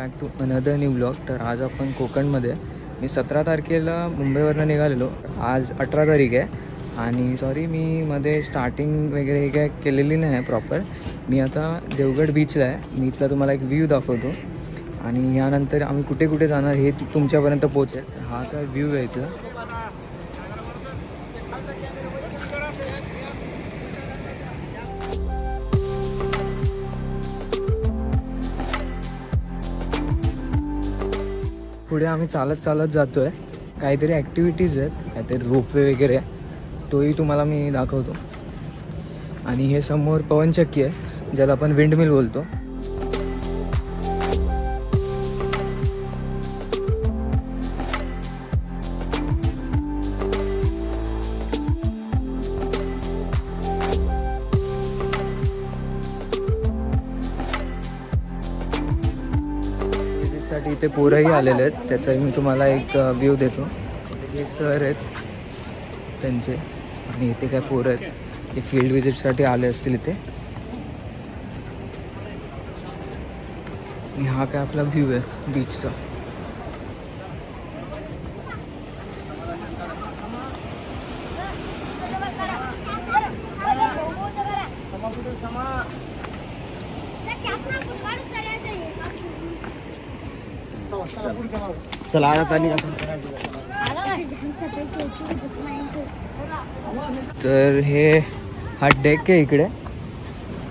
Back to another new blog. तर आज आपण कोकणमध्ये, मी 17 तारखेला मुंबईवरनं निघालेलो, आज 18 तारीख आहे. आणि सॉरी, मी मध्ये स्टार्टिंग वगैरे काय केलेली नाही आहे प्रॉपर. मी आता देवगड बीचला आहे. मी इथला तुम्हाला एक व्ह्यू दाखवतो आणि यानंतर आम्ही कुठे कुठे जाणार हे तुमच्यापर्यंत पोहोचेल. हा काय व्ह्यू आहे इथला. पुढे आम्ही चालत जातो आहे. काहीतरी ॲक्टिव्हिटीज आहेत, काहीतरी रोपवे वगैरे, तोही तुम्हाला मी दाखवतो. आणि हे समोर पवनचक्की आहे, ज्याला आपण विंडमिल बोलतो. साठी इथे पोरंही आलेले आहेत, त्याचाही मी तुम्हाला एक व्ह्यू देतो. हे सर आहेत त्यांचे, आणि इथे काय पोरं आहेत, हे फील्ड विजिटसाठी आले असतील इथे. आणि हा काय आपला व्ह्यू आहे बीचचा. तर हा डेक आहे इकडे,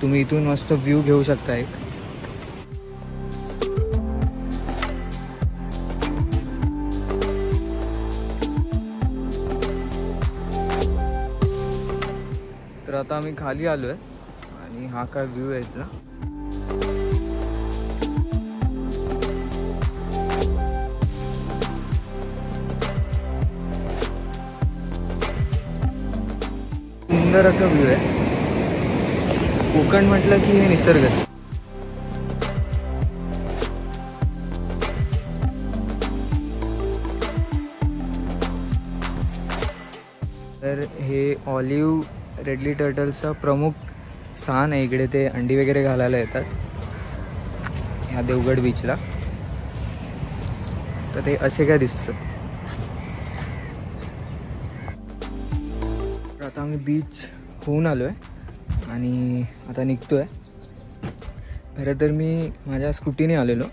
तुम्ही इथून मस्त व्ह्यू घेऊ शकता एक. तर आता आम्ही खाली आलो आहे आणि हा काय व्ह्यू आहे इथला. सुंदर असं व्ह्यू आहे. कोकण म्हटलं की हे निसर्गच. तर हे ऑलिव्ह रेडली टर्टलचा प्रमुख स्थान आहे इकडे. ते अंडी वगैरे घालायला येतात ह्या देवगड बीचला. तर ते असे काय दिसतं. आता आम्ही बीच होऊन आलो आहे आणि आता निघतो आहे. खरं तर मी माझ्या स्कूटीने आलेलो.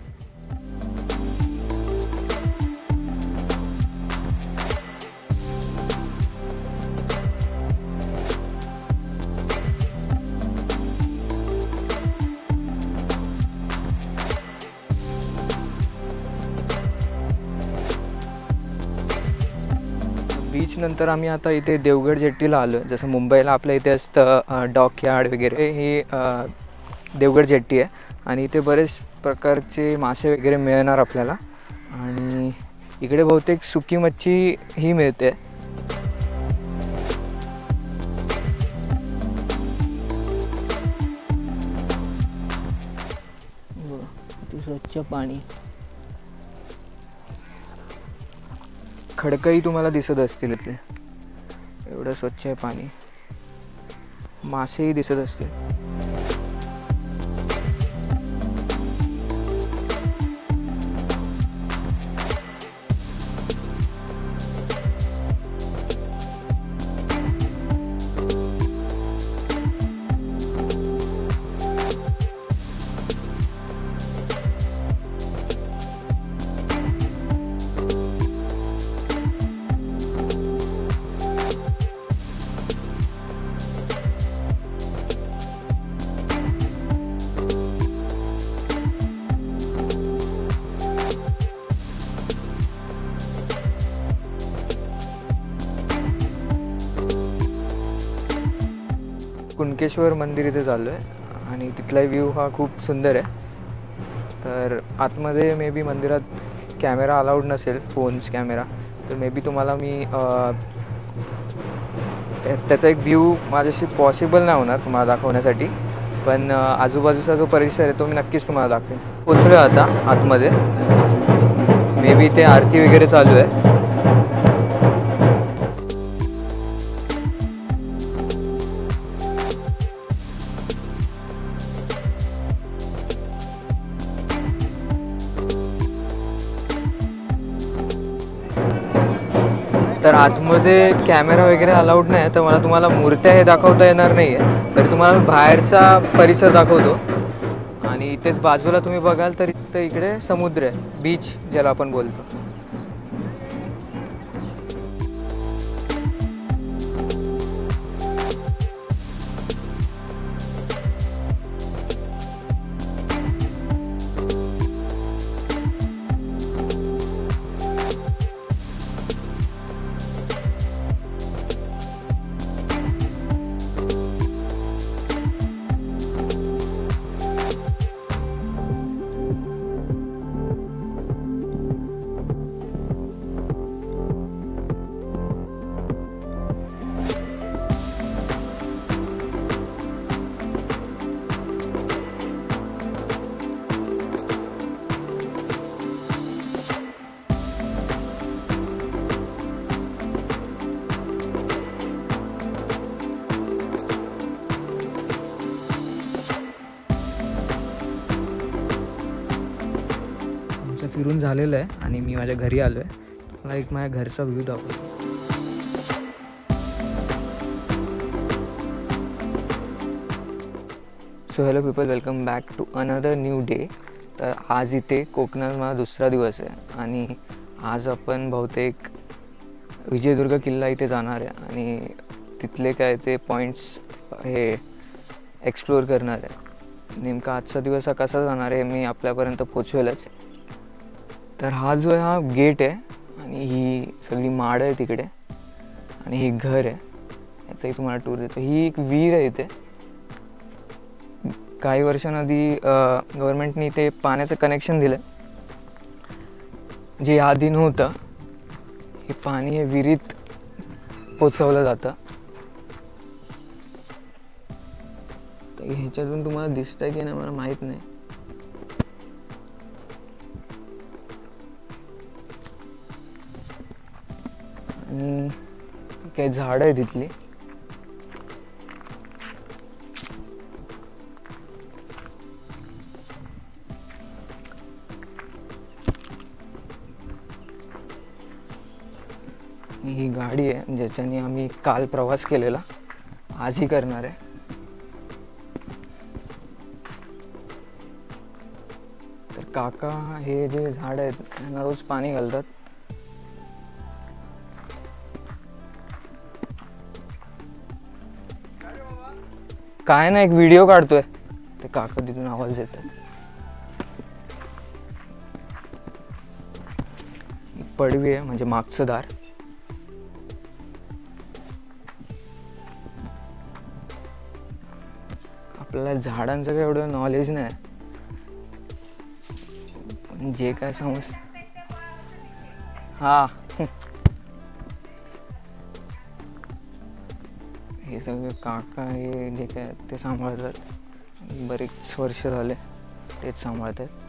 बीच नंतर आम्ही आता इथे देवगड जेट्टीला आलो. जसं मुंबईला आपल्या इथे असतं डॉकयार्ड वगैरे, हे देवगड जेट्टी आहे. आणि इथे बरेच प्रकारचे मासे वगैरे मिळणार आपल्याला. आणि इकडे बहुतेक सुकी मच्छी ही मिळते. स्वच्छ पाणी, खडकंही तुम्हाला दिसत असतील इथे. एवढं स्वच्छ आहे पाणी. मासेही दिसत असतील. कुणकेश्वर मंदिर इथे चाललो आहे आणि तिथला व्ह्यू हा खूप सुंदर आहे. तर आतमध्ये मे बी मंदिरात कॅमेरा अलाउड नसेल, फोन्स कॅमेरा. तर मे बी तुम्हाला मी त्याचा एक व्ह्यू माझ्याशी पॉसिबल नाही होणार तुम्हाला दाखवण्यासाठी. पण आजूबाजूचा जो परिसर आहे तो मी नक्कीच तुम्हाला दाखवेन. पोचलो आता आतमध्ये. मे बी ते आरती वगैरे चालू आहे. तर आतमध्ये कॅमेरा वगैरे अलाउड नाही, तर मला तुम्हाला मूर्त्या हे दाखवता येणार नाही आहे. तरी तुम्हाला बाहेरचा परिसर दाखवतो. आणि इथेच बाजूला तुम्ही बघाल तर इकडे समुद्र आहे, बीच ज्याला आपण बोलतो. फिरून झालेलं आहे आणि मी माझ्या घरी आलो आहे. मला एक माझ्या घरचा व्ह्यू दाखवतो. So hello people, welcome back to another new day. तर आज इथे कोकणात माझा दुसरा दिवस आहे आणि आज आपण बहुतेक विजयदुर्ग किल्ला इथे जाणार आहे आणि तिथले काय ते पॉईंट्स हे एक्सप्लोअर करणार आहे. नेमका आजचा दिवस हा कसा जाणार आहे मी आपल्यापर्यंत पोचवेलच. तर हा जो आहे हा गेट आहे आणि ही सगळी माड आहे तिकडे आणि ही घर आहे. याचाही तुम्हाला टूर देतो. ही एक विहीर आहे इथे. काही वर्षांआधी गव्हर्नमेंटने इथे पाण्याचं कनेक्शन दिलं जे आधी नव्हतं. हे पाणी हे विहिरीत पोचवलं जातं. तर ह्याच्यातून तुम्हाला दिसतंय की नाही मला माहीत नाही. आणि काही झाडं आहे तिथली. ही गाडी आहे ज्याच्याने आम्ही काल प्रवास केलेला, आजही करणार आहे. तर काका हे जे झाड आहेत त्यांना रोज पाणी घालतात. काय ना एक व्हिडिओ काढतोय ते काका तिथून आवाज देतात. पडवी आहे म्हणजे मागचं दार. आपल्याला झाडांचं काही एवढं नॉलेज नाही, पण जे काय समज हा हे सगळं काका हे जे काय ते सांभाळतात. बरेच वर्ष झाले तेच सांभाळत आहेत.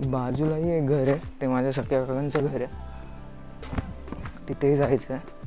बाजूलाही एक घर आहे, ते माझ्या सख्या काकांचं घर आहे. तिथेही जायचं आहे.